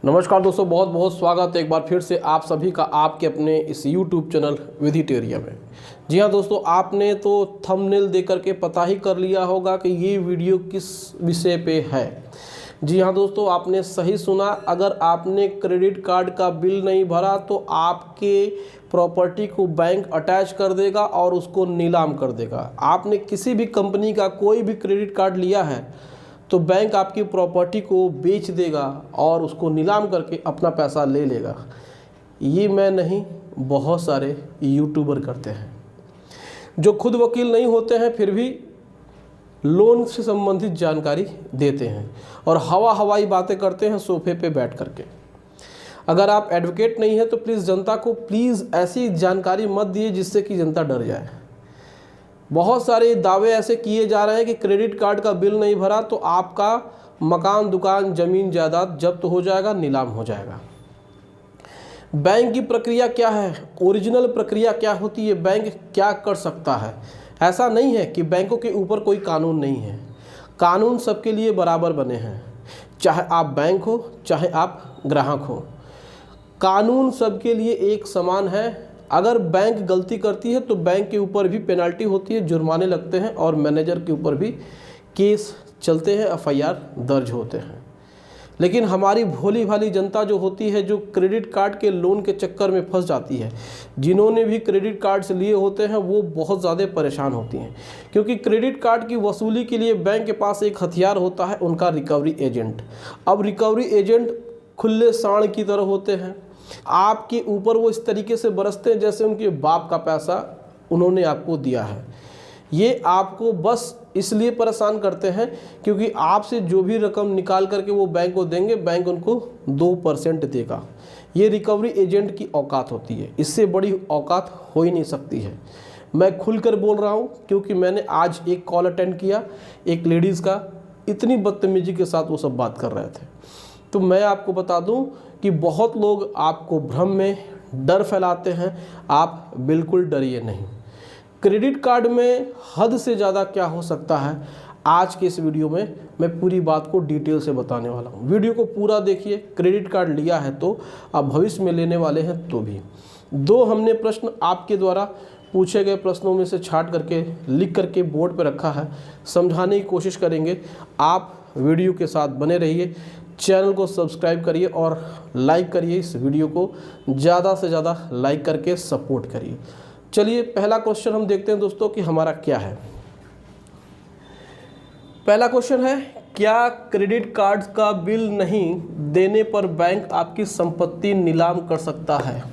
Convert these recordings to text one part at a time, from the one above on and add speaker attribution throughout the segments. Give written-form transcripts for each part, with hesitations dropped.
Speaker 1: नमस्कार दोस्तों, बहुत बहुत स्वागत है एक बार फिर से आप सभी का आपके अपने इस YouTube चैनल विधिटेरिया में। जी हाँ दोस्तों, आपने तो थंबनेल देख करके पता ही कर लिया होगा कि ये वीडियो किस विषय पे है। जी हाँ दोस्तों, आपने सही सुना। अगर आपने क्रेडिट कार्ड का बिल नहीं भरा तो आपके प्रॉपर्टी को बैंक अटैच कर देगा और उसको नीलाम कर देगा। आपने किसी भी कंपनी का कोई भी क्रेडिट कार्ड लिया है तो बैंक आपकी प्रॉपर्टी को बेच देगा और उसको नीलाम करके अपना पैसा ले लेगा। ये मैं नहीं, बहुत सारे यूट्यूबर करते हैं जो खुद वकील नहीं होते हैं फिर भी लोन से संबंधित जानकारी देते हैं और हवाई बातें करते हैं सोफे पे बैठ करके। अगर आप एडवोकेट नहीं हैं तो प्लीज़ जनता को ऐसी जानकारी मत दिए जिससे कि जनता डर जाए। बहुत सारे दावे ऐसे किए जा रहे हैं कि क्रेडिट कार्ड का बिल नहीं भरा तो आपका मकान, दुकान, ज़मीन, जायदाद जब्त हो जाएगा, नीलाम हो जाएगा। बैंक की प्रक्रिया क्या है, ओरिजिनल प्रक्रिया क्या होती है, बैंक क्या कर सकता है। ऐसा नहीं है कि बैंकों के ऊपर कोई कानून नहीं है। कानून सबके लिए बराबर बने हैं, चाहे आप बैंक हो चाहे आप ग्राहक हो। कानून सबके लिए एक समान है। अगर बैंक गलती करती है तो बैंक के ऊपर भी पेनल्टी होती है, जुर्माने लगते हैं और मैनेजर के ऊपर भी केस चलते हैं, FIR दर्ज होते हैं। लेकिन हमारी भोली भाली जनता जो होती है, जो क्रेडिट कार्ड के लोन के चक्कर में फंस जाती है, जिन्होंने भी क्रेडिट कार्ड्स लिए होते हैं वो बहुत ज़्यादा परेशान होती हैं। क्योंकि क्रेडिट कार्ड की वसूली के लिए बैंक के पास एक हथियार होता है, उनका रिकवरी एजेंट। अब रिकवरी एजेंट खुले सांड की तरह होते हैं। आपके ऊपर वो इस तरीके से बरसते हैं जैसे उनके बाप का पैसा उन्होंने आपको दिया है। ये आपको बस इसलिए परेशान करते हैं क्योंकि आपसे जो भी रकम निकाल करके वो बैंक को देंगे, बैंक उनको 2% देगा। ये रिकवरी एजेंट की औकात होती है, इससे बड़ी औकात हो ही नहीं सकती है। मैं खुलकर बोल रहा हूँ क्योंकि मैंने आज एक कॉल अटेंड किया एक लेडीज़ का, इतनी बदतमीजी के साथ वो सब बात कर रहे थे। तो मैं आपको बता दूं कि बहुत लोग आपको भ्रम में डर फैलाते हैं। आप बिल्कुल डरिए नहीं। क्रेडिट कार्ड में हद से ज़्यादा क्या हो सकता है, आज के इस वीडियो में मैं पूरी बात को डिटेल से बताने वाला हूँ। वीडियो को पूरा देखिए। क्रेडिट कार्ड लिया है तो आप भविष्य में लेने वाले हैं तो भी। 2 हमने प्रश्न आपके द्वारा पूछे गए प्रश्नों में से छांट करके लिख करके बोर्ड पर रखा है, समझाने की कोशिश करेंगे। आप वीडियो के साथ बने रहिए, चैनल को सब्सक्राइब करिए और लाइक करिए। इस वीडियो को ज़्यादा से ज़्यादा लाइक करके सपोर्ट करिए। चलिए पहला क्वेश्चन हम देखते हैं दोस्तों कि हमारा क्या है। पहला क्वेश्चन है, क्या क्रेडिट कार्ड का बिल नहीं देने पर बैंक आपकी संपत्ति नीलाम कर सकता है?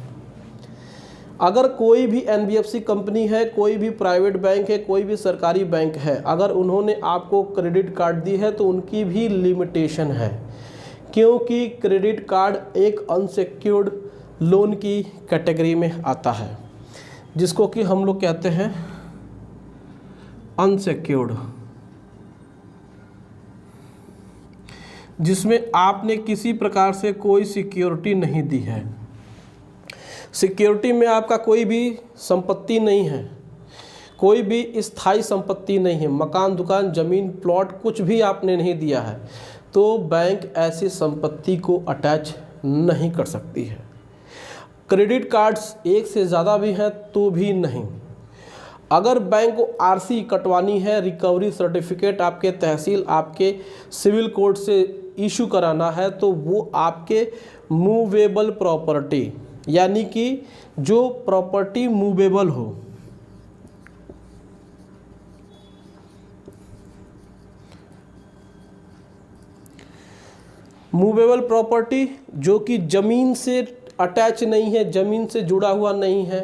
Speaker 1: अगर कोई भी NBFC कंपनी है, कोई भी प्राइवेट बैंक है, कोई भी सरकारी बैंक है, अगर उन्होंने आपको क्रेडिट कार्ड दी है तो उनकी भी लिमिटेशन है। क्योंकि क्रेडिट कार्ड एक अनसिक्योर्ड लोन की कैटेगरी में आता है, जिसको कि हम लोग कहते हैं अनसिक्योर्ड, जिसमें आपने किसी प्रकार से कोई सिक्योरिटी नहीं दी है। सिक्योरिटी में आपका कोई भी संपत्ति नहीं है, कोई भी स्थायी संपत्ति नहीं है, मकान, दुकान, ज़मीन, प्लॉट कुछ भी आपने नहीं दिया है, तो बैंक ऐसी संपत्ति को अटैच नहीं कर सकती है। क्रेडिट कार्ड्स एक से ज़्यादा भी हैं तो भी नहीं। अगर बैंक को RC कटवानी है, रिकवरी सर्टिफिकेट आपके तहसील, आपके सिविल कोर्ट से इशू कराना है, तो वो आपके मूवेबल प्रॉपर्टी, यानी कि जो प्रॉपर्टी मूवेबल हो, मूवेबल प्रॉपर्टी जो कि ज़मीन से अटैच नहीं है, ज़मीन से जुड़ा हुआ नहीं है,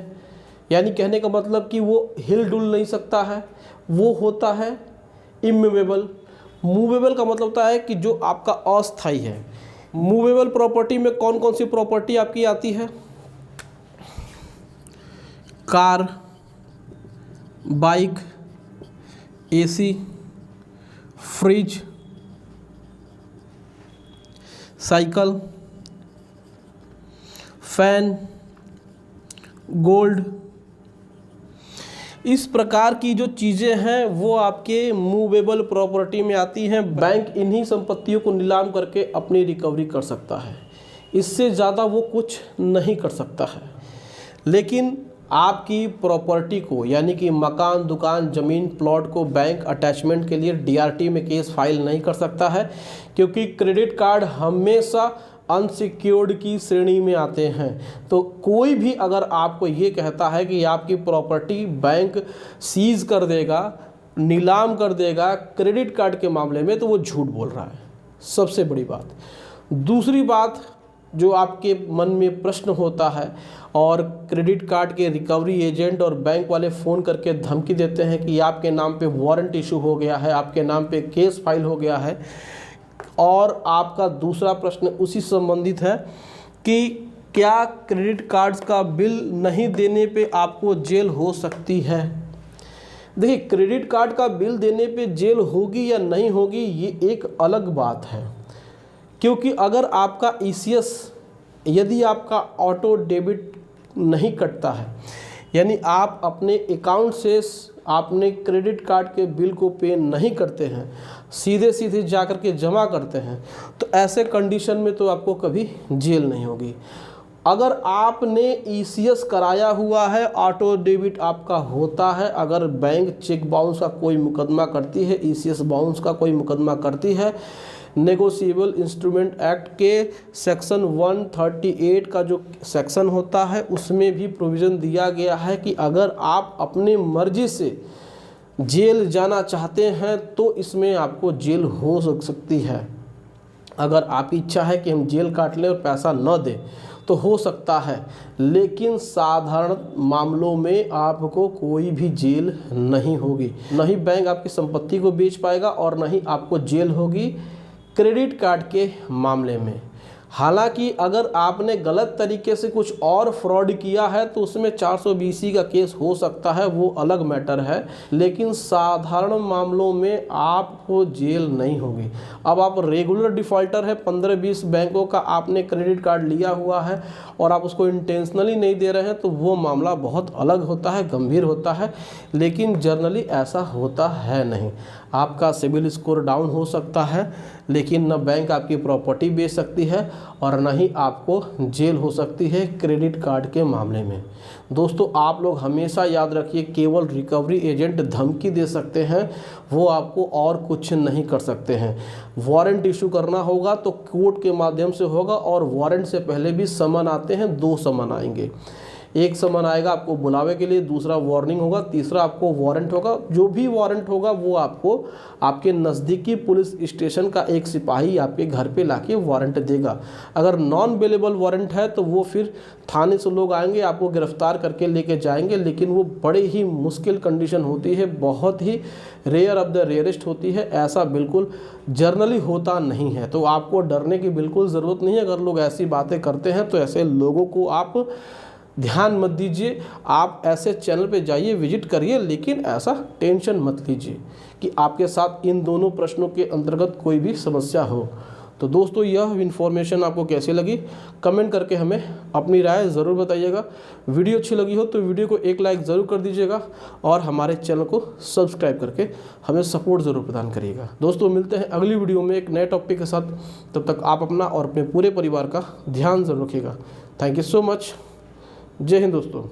Speaker 1: यानी कहने का मतलब कि वो हिल डुल नहीं सकता है, वो होता है इमूवेबल। मूवेबल का मतलब होता है कि जो आपका अस्थायी है। मूवेबल प्रॉपर्टी में कौन कौन सी प्रॉपर्टी आपकी आती है? Car, bike, AC, fridge, cycle, fan, gold, इस प्रकार की जो चीज़ें हैं वो आपके मूवेबल प्रॉपर्टी में आती हैं। बैंक इन्हीं संपत्तियों को नीलाम करके अपनी रिकवरी कर सकता है। इससे ज़्यादा वो कुछ नहीं कर सकता है। लेकिन आपकी प्रॉपर्टी को यानी कि मकान, दुकान, ज़मीन, प्लॉट को बैंक अटैचमेंट के लिए डीआरटी में केस फाइल नहीं कर सकता है, क्योंकि क्रेडिट कार्ड हमेशा अनसिक्योर्ड की श्रेणी में आते हैं। तो कोई भी अगर आपको ये कहता है कि आपकी प्रॉपर्टी बैंक सीज कर देगा, नीलाम कर देगा क्रेडिट कार्ड के मामले में, तो वो झूठ बोल रहा है। सबसे बड़ी बात। दूसरी बात जो आपके मन में प्रश्न होता है, और क्रेडिट कार्ड के रिकवरी एजेंट और बैंक वाले फ़ोन करके धमकी देते हैं कि आपके नाम पे वारंट इशू हो गया है, आपके नाम पे केस फाइल हो गया है। और आपका दूसरा प्रश्न उसी से संबंधित है कि क्या क्रेडिट कार्ड्स का बिल नहीं देने पे आपको जेल हो सकती है। देखिए, क्रेडिट कार्ड का बिल देने पे जेल होगी या नहीं होगी ये एक अलग बात है, क्योंकि अगर आपका ईसीएस, यदि आपका ऑटो डेबिट नहीं कटता है, यानी आप अपने अकाउंट से आपने क्रेडिट कार्ड के बिल को पे नहीं करते हैं, सीधे जा कर के जमा करते हैं, तो ऐसे कंडीशन में तो आपको कभी जेल नहीं होगी। अगर आपने ईसीएस कराया हुआ है, ऑटो डेबिट आपका होता है, अगर बैंक चेक बाउंस का कोई मुकदमा करती है, ईसीएस बाउंस का कोई मुकदमा करती है, नेगोशिएबल इंस्ट्रूमेंट एक्ट के सेक्शन 138 का जो सेक्शन होता है उसमें भी प्रोविज़न दिया गया है कि अगर आप अपनी मर्जी से जेल जाना चाहते हैं तो इसमें आपको जेल हो सकती है। अगर आपकी इच्छा है कि हम जेल काट लें और पैसा न दें तो हो सकता है, लेकिन साधारण मामलों में आपको कोई भी जेल नहीं होगी। न ही बैंक आपकी संपत्ति को बेच पाएगा और न ही आपको जेल होगी क्रेडिट कार्ड के मामले में। हालांकि अगर आपने गलत तरीके से कुछ और फ्रॉड किया है तो उसमें 420 का केस हो सकता है, वो अलग मैटर है, लेकिन साधारण मामलों में आपको जेल नहीं होगी। अब आप रेगुलर डिफ़ॉल्टर है, 15-20 बैंकों का आपने क्रेडिट कार्ड लिया हुआ है और आप उसको इंटेंशनली नहीं दे रहे हैं, तो वो मामला बहुत अलग होता है, गंभीर होता है, लेकिन जनरली ऐसा होता है नहीं। आपका सिबिल स्कोर डाउन हो सकता है, लेकिन न बैंक आपकी प्रॉपर्टी बेच सकती है और न ही आपको जेल हो सकती है क्रेडिट कार्ड के मामले में। दोस्तों, आप लोग हमेशा याद रखिए, केवल रिकवरी एजेंट धमकी दे सकते हैं, वो आपको और कुछ नहीं कर सकते हैं। वारंट इशू करना होगा तो कोर्ट के माध्यम से होगा, और वारंट से पहले भी समन आते हैं, 2 समन आएंगे। एक समन आएगा आपको बुलावे के लिए, दूसरा वार्निंग होगा, तीसरा आपको वारंट होगा। जो भी वारंट होगा वो आपको आपके नज़दीकी पुलिस स्टेशन का एक सिपाही आपके घर पे लाके वारंट देगा। अगर नॉन अवेलेबल वारंट है तो वो फिर थाने से लोग आएंगे, आपको गिरफ्तार करके लेके जाएंगे, लेकिन वो बड़े ही मुश्किल कंडीशन होती है, बहुत ही रेयर ऑफ द रेयरेस्ट होती है, ऐसा बिल्कुल जर्नली होता नहीं है। तो आपको डरने की बिल्कुल ज़रूरत नहीं है। अगर लोग ऐसी बातें करते हैं तो ऐसे लोगों को आप ध्यान मत दीजिए। आप ऐसे चैनल पे जाइए, विजिट करिए, लेकिन ऐसा टेंशन मत लीजिए कि आपके साथ इन दोनों प्रश्नों के अंतर्गत कोई भी समस्या हो। तो दोस्तों, यह इन्फॉर्मेशन आपको कैसी लगी कमेंट करके हमें अपनी राय ज़रूर बताइएगा। वीडियो अच्छी लगी हो तो वीडियो को एक लाइक ज़रूर कर दीजिएगा और हमारे चैनल को सब्सक्राइब करके हमें सपोर्ट ज़रूर प्रदान करिएगा। दोस्तों, मिलते हैं अगली वीडियो में एक नए टॉपिक के साथ। तब तक आप अपना और अपने पूरे परिवार का ध्यान ज़रूर रखिएगा। Thank you so much. जय हिंद दोस्तों।